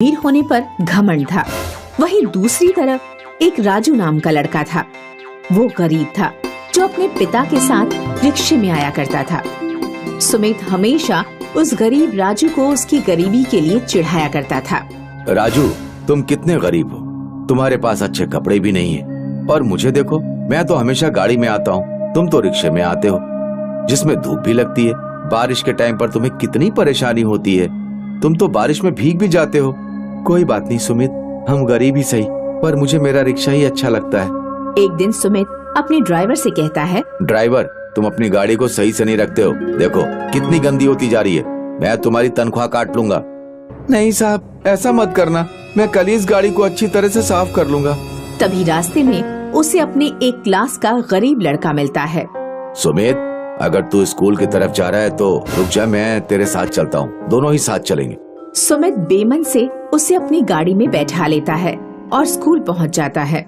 अमीर होने पर घमंड था। वहीं दूसरी तरफ एक राजू नाम का लड़का था। वो गरीब था जो अपने पिता के साथ रिक्शे में आया करता था। सुमित हमेशा उस गरीब राजू को उसकी गरीबी के लिए चिढ़ाया करता था। राजू, तुम कितने गरीब हो, तुम्हारे पास अच्छे कपड़े भी नहीं है और मुझे देखो, मैं तो हमेशा गाड़ी में आता हूँ, तुम तो रिक्शे में आते हो जिसमें धूप भी लगती है। बारिश के टाइम पर तुम्हें कितनी परेशानी होती है, तुम तो बारिश में भीग भी जाते हो। कोई बात नहीं सुमित, हम गरीब ही सही, पर मुझे मेरा रिक्शा ही अच्छा लगता है। एक दिन सुमित अपने ड्राइवर से कहता है, ड्राइवर, तुम अपनी गाड़ी को सही से नहीं रखते हो, देखो कितनी गंदी होती जा रही है, मैं तुम्हारी तनख्वाह काट लूंगा। नहीं साहब, ऐसा मत करना, मैं कल ही इस गाड़ी को अच्छी तरह से साफ कर लूंगा। तभी रास्ते में उसे अपने एक क्लास का गरीब लड़का मिलता है। सुमित, अगर तू स्कूल की तरफ जा रहा है तो रुक जा, मैं तेरे साथ चलता हूँ, दोनों ही साथ चलेंगे। सुमित बेमन से उसे अपनी गाड़ी में बैठा लेता है और स्कूल पहुँच जाता है।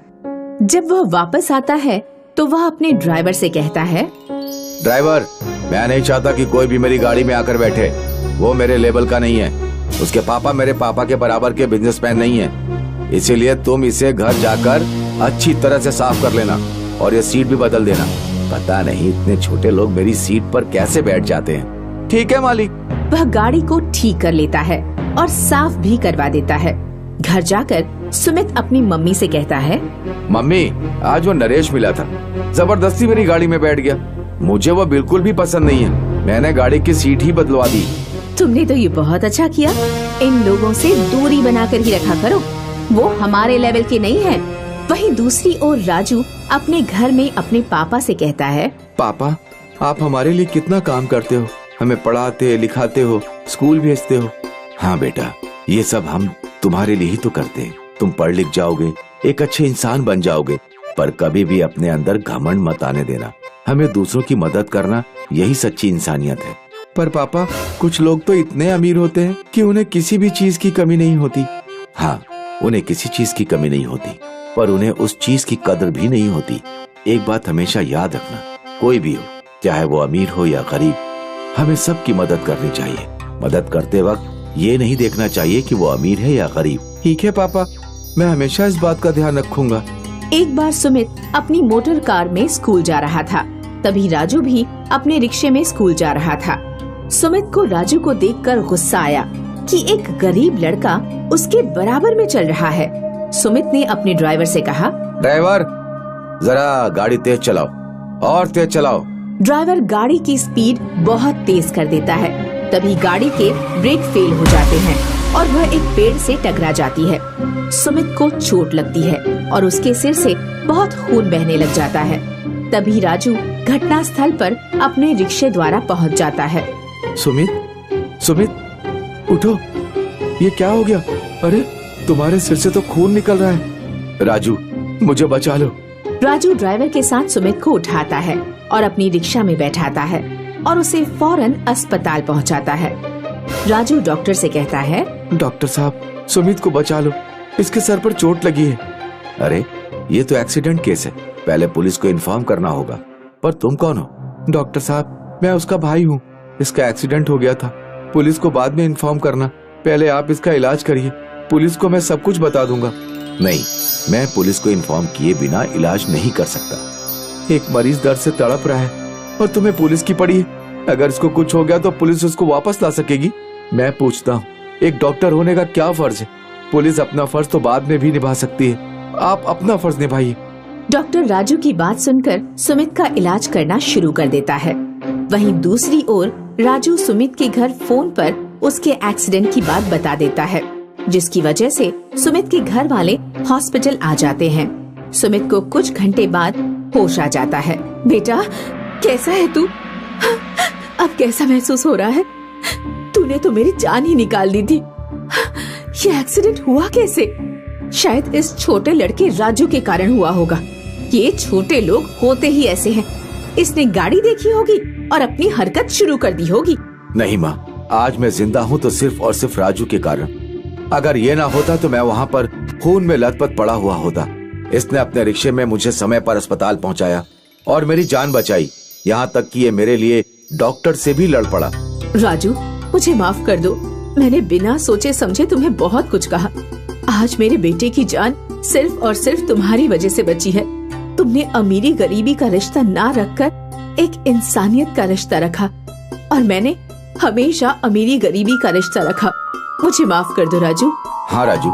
जब वह वापस आता है तो वह अपने ड्राइवर से कहता है, ड्राइवर, मैं नहीं चाहता कि कोई भी मेरी गाड़ी में आकर बैठे, वो मेरे लेवल का नहीं है, उसके पापा मेरे पापा के बराबर के बिजनेसमैन नहीं है, इसीलिए तुम इसे घर जाकर अच्छी तरह से साफ कर लेना और ये सीट भी बदल देना। पता नहीं इतने छोटे लोग मेरी सीट पर कैसे बैठ जाते हैं। ठीक है मालिक। वह गाड़ी को ठीक कर लेता है और साफ भी करवा देता है। घर जाकर सुमित अपनी मम्मी से कहता है, मम्मी, आज वो नरेश मिला था, जबरदस्ती मेरी गाड़ी में बैठ गया, मुझे वो बिल्कुल भी पसंद नहीं है, मैंने गाड़ी की सीट ही बदलवा दी। तुमने तो ये बहुत अच्छा किया, इन लोगों से दूरी बनाकर ही रखा करो, वो हमारे लेवल के नहीं है। वहीं दूसरी ओर राजू अपने घर में अपने पापा से कहता है, पापा, आप हमारे लिए कितना काम करते हो, हमें पढ़ाते लिखाते हो, स्कूल भेजते हो। हाँ बेटा, ये सब हम तुम्हारे लिए ही तो करते हैं, तुम पढ़ लिख जाओगे, एक अच्छे इंसान बन जाओगे, पर कभी भी अपने अंदर घमंड मत आने देना, हमें दूसरों की मदद करना यही सच्ची इंसानियत है। पर पापा, कुछ लोग तो इतने अमीर होते हैं कि उन्हें किसी भी चीज की कमी नहीं होती। हाँ, उन्हें किसी चीज की कमी नहीं होती, पर उन्हें उस चीज की कदर भी नहीं होती। एक बात हमेशा याद रखना, कोई भी हो, चाहे वो अमीर हो या गरीब, हमें सबकी मदद करनी चाहिए। मदद करते वक्त ये नहीं देखना चाहिए कि वो अमीर है या गरीब। ठीक है पापा, मैं हमेशा इस बात का ध्यान रखूंगा। एक बार सुमित अपनी मोटर कार में स्कूल जा रहा था, तभी राजू भी अपने रिक्शे में स्कूल जा रहा था। सुमित को राजू को देखकर गुस्सा आया कि एक गरीब लड़का उसके बराबर में चल रहा है। सुमित ने अपने ड्राइवर से कहा, ड्राइवर, जरा गाड़ी तेज चलाओ और तेज चलाओ। ड्राइवर गाड़ी की स्पीड बहुत तेज कर देता है। तभी गाड़ी के ब्रेक फेल हो जाते हैं और वह एक पेड़ से टकरा जाती है। सुमित को चोट लगती है और उसके सिर से बहुत खून बहने लग जाता है। तभी राजू घटना स्थल पर अपने रिक्शे द्वारा पहुंच जाता है। सुमित, उठो, ये क्या हो गया? अरे, तुम्हारे सिर से तो खून निकल रहा है। राजू, मुझे बचा लो। राजू ड्राइवर के साथ सुमित को उठाता है और अपनी रिक्शा में बैठाता है और उसे फौरन अस्पताल पहुंचाता है। राजू डॉक्टर से कहता है, डॉक्टर साहब, सुमित को बचा लो, इसके सर पर चोट लगी है। अरे, ये तो एक्सीडेंट केस है, पहले पुलिस को इन्फॉर्म करना होगा। पर तुम कौन हो? डॉक्टर साहब, मैं उसका भाई हूँ, इसका एक्सीडेंट हो गया था, पुलिस को बाद में इन्फॉर्म करना, पहले आप इसका इलाज करिए, पुलिस को मैं सब कुछ बता दूंगा। नहीं, मैं पुलिस को इन्फॉर्म किए बिना इलाज नहीं कर सकता। एक मरीज दर्द से तड़प रहा है और तुम्हें पुलिस की पड़ी है। अगर इसको कुछ हो गया तो पुलिस उसको वापस ला सकेगी। मैं पूछता हूँ, एक डॉक्टर होने का क्या फर्ज है? पुलिस अपना फर्ज तो बाद में भी निभा सकती है, आप अपना फर्ज निभाइए। डॉक्टर राजू की बात सुनकर सुमित का इलाज करना शुरू कर देता है। वहीं दूसरी ओर राजू सुमित के घर फोन पर उसके एक्सीडेंट की बात बता देता है, जिसकी वजह से सुमित के घर वाले हॉस्पिटल आ जाते हैं। सुमित को कुछ घंटे बाद होश आ जाता है। बेटा, कैसा है तू? अब कैसा महसूस हो रहा है? तूने तो मेरी जान ही निकाल दी थी। ये एक्सीडेंट हुआ कैसे? शायद इस छोटे लड़के राजू के कारण हुआ होगा। ये छोटे लोग होते ही ऐसे हैं। इसने गाड़ी देखी होगी और अपनी हरकत शुरू कर दी होगी। नहीं माँ, आज मैं जिंदा हूँ तो सिर्फ और सिर्फ राजू के कारण। अगर ये ना होता तो मैं वहाँ पर खून में लथपथ पड़ा हुआ होता। इसने अपने रिक्शे में मुझे समय पर अस्पताल पहुँचाया और मेरी जान बचाई, यहाँ तक कि ये मेरे लिए डॉक्टर से भी लड़ पड़ा। राजू, मुझे माफ कर दो, मैंने बिना सोचे समझे तुम्हें बहुत कुछ कहा। आज मेरे बेटे की जान सिर्फ और सिर्फ तुम्हारी वजह से बची है। तुमने अमीरी गरीबी का रिश्ता ना रखकर एक इंसानियत का रिश्ता रखा, और मैंने हमेशा अमीरी गरीबी का रिश्ता रखा। मुझे माफ कर दो राजू। हाँ राजू,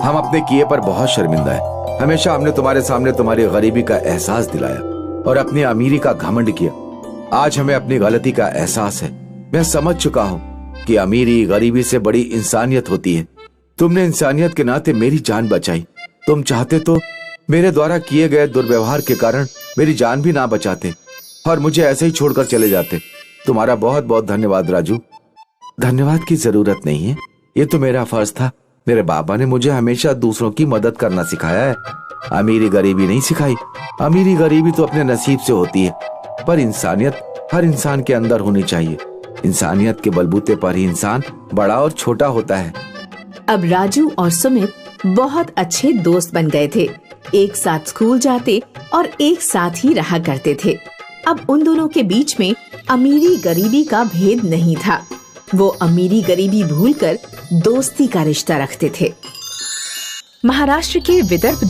हम अपने किए पर बहुत शर्मिंदा है। हमेशा हमने तुम्हारे सामने तुम्हारी गरीबी का एहसास दिलाया और अपनी अमीरी का घमंड किया। आज हमें अपनी गलती का एहसास है। मैं समझ चुका हूँ कि अमीरी गरीबी से बड़ी इंसानियत होती है। तुमने इंसानियत के नाते मेरी जान बचाई। तुम चाहते तो मेरे द्वारा किए गए दुर्व्यवहार के कारण मेरी जान भी ना बचाते और मुझे ऐसे ही छोड़कर चले जाते। तुम्हारा बहुत बहुत धन्यवाद राजू। धन्यवाद की जरूरत नहीं है, ये तो मेरा फर्ज था। मेरे बाबा ने मुझे हमेशा दूसरों की मदद करना सिखाया है, अमीरी गरीबी नहीं सिखाई। अमीरी गरीबी तो अपने नसीब से होती है, पर इंसानियत हर इंसान के अंदर होनी चाहिए। इंसानियत के बलबूते पर ही इंसान बड़ा और छोटा होता है। अब राजू और सुमित बहुत अच्छे दोस्त बन गए थे। एक साथ स्कूल जाते और एक साथ ही रहा करते थे। अब उन दोनों के बीच में अमीरी गरीबी का भेद नहीं था। वो अमीरी गरीबी भूलकर दोस्ती का रिश्ता रखते थे। महाराष्ट्र के विदर्भ